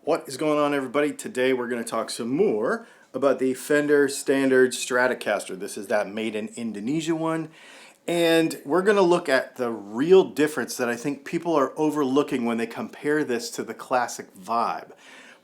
What is going on, everybody? Today we're going to talk some more about the Fender Standard Stratocaster. This is that made in Indonesia one. And we're going to look at the real difference that I think people are overlooking when they compare this to the classic Vibe.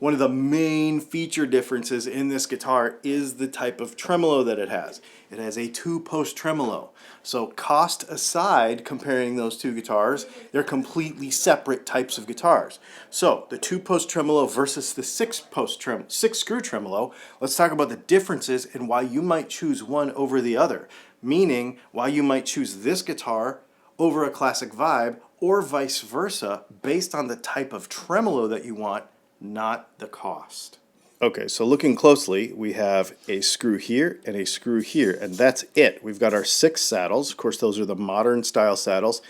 One of the main feature differences in this guitar is the type of tremolo that it has. It has a two-post tremolo. So cost aside, comparing those two guitars, they're completely separate types of guitars. So the two-post tremolo versus the six-screw tremolo, let's talk about the differences and why you might choose one over the other. Meaning why you might choose this guitar over a classic Vibe or vice versa based on the type of tremolo that you want, not the cost. Okay, so looking closely, we have a screw here and a screw here, and that's it. We've got our 6 saddles. Of course, those are the modern style saddles,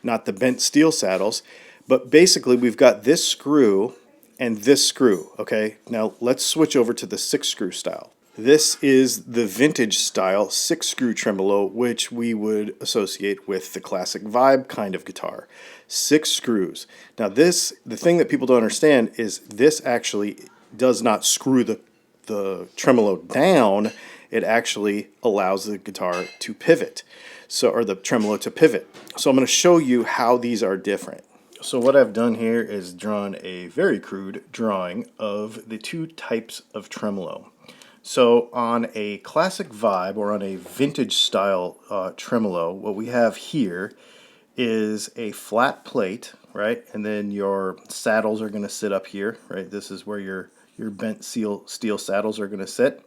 not the bent steel saddles. But basically, we've got this screw and this screw, okay? Now, let's switch over to the 6-screw style. This is the vintage style 6-screw tremolo, which we would associate with the classic Vibe kind of guitar. 6 screws. Now the thing that people don't understand is this actually does not screw the tremolo down. It actually allows the guitar to pivot, or the tremolo to pivot. So I'm going to show you how these are different. So what I've done here is drawn a very crude drawing of the two types of tremolo. So on a classic Vibe or on a vintage style tremolo, what we have here is a flat plate, right? And then your saddles are going to sit up here, right? This is where your bent steel saddles are going to sit.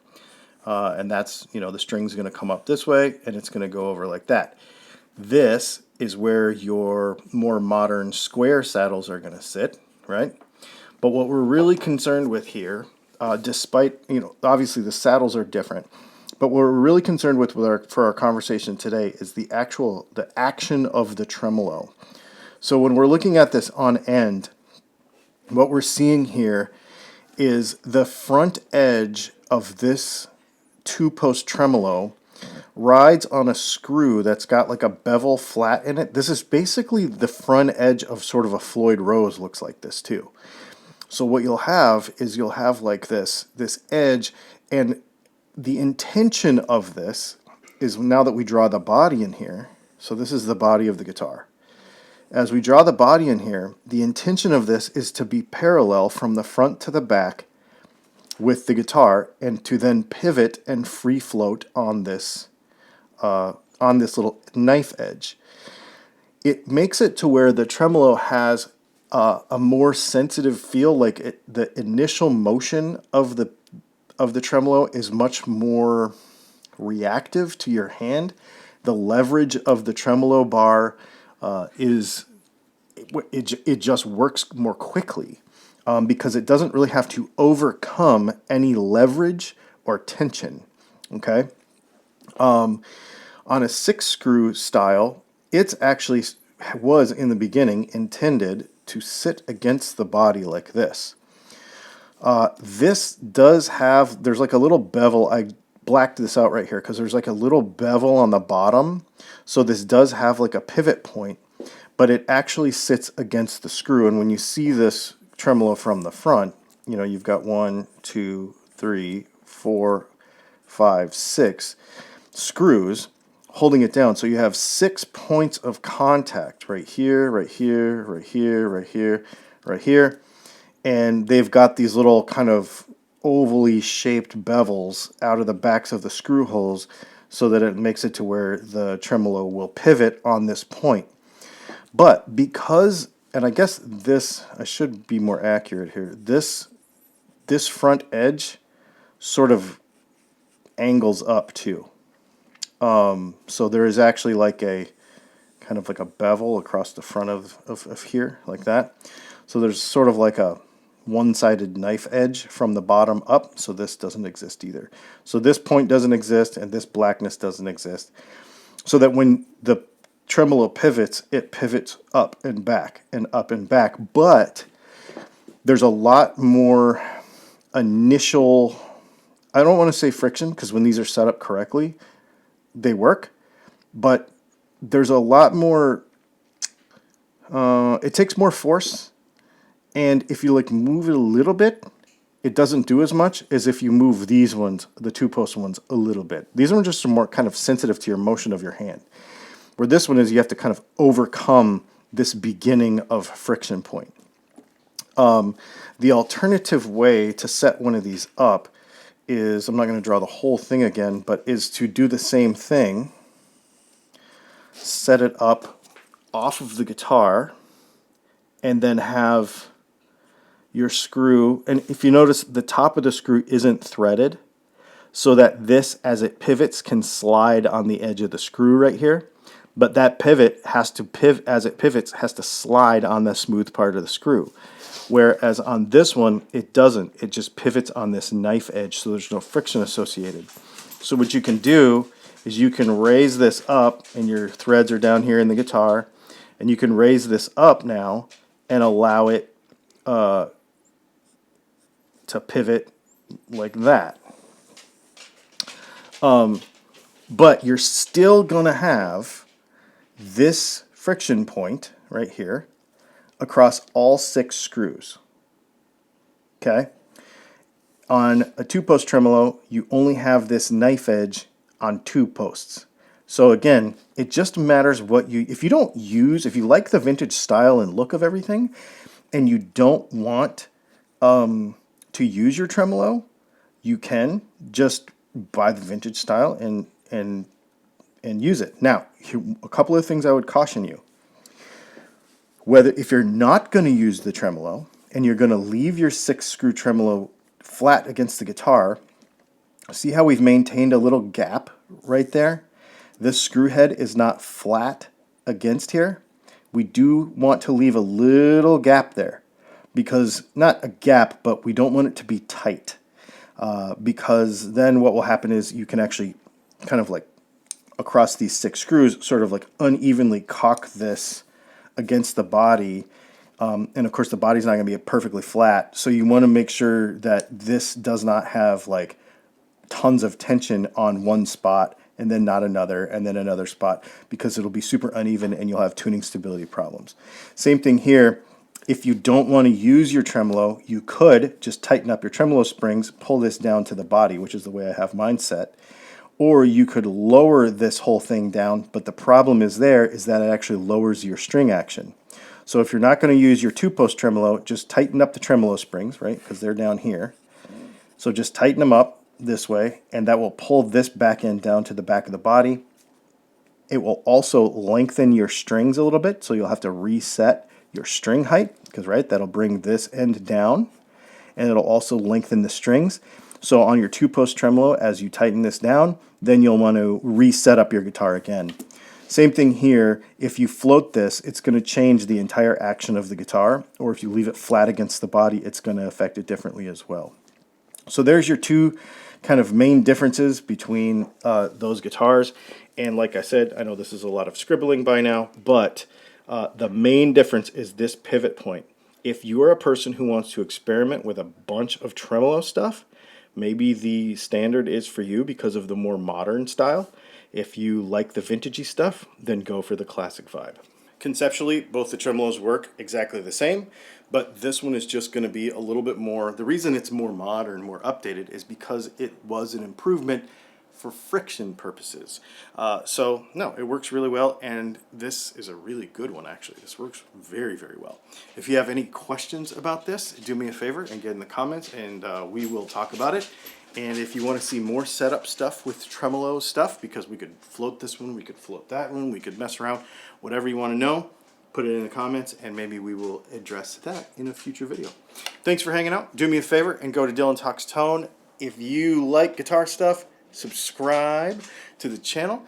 And that's, the string's going to come up this way and it's going to go over like that. This is where your more modern square saddles are going to sit, right? But what we're really concerned with here, despite, obviously the saddles are different, but what we're really concerned with for our conversation today is the action of the tremolo. So when we're looking at this on end, what we're seeing here is the front edge of this two-post tremolo rides on a screw that's got like a bevel flat in it. This is basically the front edge of sort of a Floyd Rose, looks like this too. So what you'll have is like this edge, and the intention of this is, now that we draw the body in here, so this is the body of the guitar. As we draw the body in here, the intention of this is to be parallel from the front to the back with the guitar, and to then pivot and free float on this little knife edge. It makes it to where the tremolo has a more sensitive feel, like the initial motion of the tremolo is much more reactive to your hand. The leverage of the tremolo bar it just works more quickly because it doesn't really have to overcome any leverage or tension. Okay, on a 6-screw style, it's actually was in the beginning intended to sit against the body like this. This does have, there's like a little bevel. I blacked this out right here because there's like a little bevel on the bottom. So this does have like a pivot point, but it actually sits against the screw. And when you see this tremolo from the front, you've got 1, 2, 3, 4, 5, 6 screws holding it down. So you have 6 points of contact right here, right here, right here, right here, right here. And they've got these little kind of ovally shaped bevels out of the backs of the screw holes so that it makes it to where the tremolo will pivot on this point. But because, and I guess this, I should be more accurate here, this front edge sort of angles up too. So there is actually like a kind of like a bevel across the front of here, like that. So there's sort of like a one-sided knife edge from the bottom up, so this doesn't exist either. So this point doesn't exist, and this blackness doesn't exist. So that when the tremolo pivots, it pivots up and back and up and back, but there's a lot more initial, I don't want to say friction, because when these are set up correctly, they work, but there's a lot more, it takes more force And if you like move it a little bit, it doesn't do as much as if you move these ones, the two-post ones, a little bit. These ones are just more kind of sensitive to your motion of your hand. Where this one is, you have to kind of overcome this beginning of friction point. The alternative way to set one of these up is, I'm not going to draw the whole thing again, but is to do the same thing. Set it up off of the guitar and then have your screw, and if you notice the top of the screw isn't threaded, so that this, as it pivots, can slide on the edge of the screw right here. But that pivot has to as it pivots, has to slide on the smooth part of the screw. Whereas on this one, it doesn't. It just pivots on this knife edge, so there's no friction associated. So what you can do is you can raise this up, and your threads are down here in the guitar, and you can raise this up now and allow it to pivot like that. But you're still going to have this friction point right here across all 6 screws. Okay? On a 2-post tremolo, you only have this knife edge on 2 posts. So again, it just matters what you, if you like the vintage style and look of everything, and you don't want to use your tremolo, you can just buy the vintage style and use it. Now, a couple of things I would caution you. If you're not going to use the tremolo and you're going to leave your 6-screw tremolo flat against the guitar, see how we've maintained a little gap right there? This screw head is not flat against here. We do want to leave a little gap there, because, not a gap, but we don't want it to be tight, because then what will happen is you can actually kind of like across these 6 screws sort of like unevenly cock this against the body, and of course the body's not going to be perfectly flat, so you want to make sure that this does not have like tons of tension on one spot and then not another and then another spot, because it'll be super uneven and you'll have tuning stability problems. Same thing here. If you don't want to use your tremolo, you could just tighten up your tremolo springs, pull this down to the body, which is the way I have mine set. Or you could lower this whole thing down, but the problem is that it actually lowers your string action. So if you're not going to use your 2-post tremolo, just tighten up the tremolo springs, right? Because they're down here. So just tighten them up this way, and that will pull this back end down to the back of the body. It will also lengthen your strings a little bit, so you'll have to reset your string height, because that'll bring this end down, and it'll also lengthen the strings. So on your 2-post tremolo, as you tighten this down, then you'll want to reset up your guitar again. Same thing here. If you float this, it's going to change the entire action of the guitar, or if you leave it flat against the body, it's going to affect it differently as well. So there's your 2 kind of main differences between those guitars. And like I said, I know this is a lot of scribbling by now, but the main difference is this pivot point. If you are a person who wants to experiment with a bunch of tremolo stuff, maybe the standard is for you because of the more modern style. If you like the vintagey stuff, then go for the classic vibe. Conceptually, both the tremolos work exactly the same, but this one is just going to be a little bit more, the reason it's more modern, more updated, is because it was an improvement for friction purposes. So, no, it works really well, and this is a really good one, actually. This works very, very well. If you have any questions about this, do me a favor and get in the comments, and we will talk about it. And if you want to see more setup stuff with tremolo stuff, because we could float this one, we could float that one, we could mess around, whatever you want to know, put it in the comments, and maybe we will address that in a future video. Thanks for hanging out. Do me a favor and go to DylanTalksTone. If you like guitar stuff, subscribe to the channel.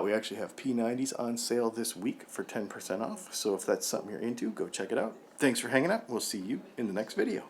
We actually have P90s on sale this week for 10% off, so if that's something you're into, go check it out. Thanks for hanging out. We'll see you in the next video.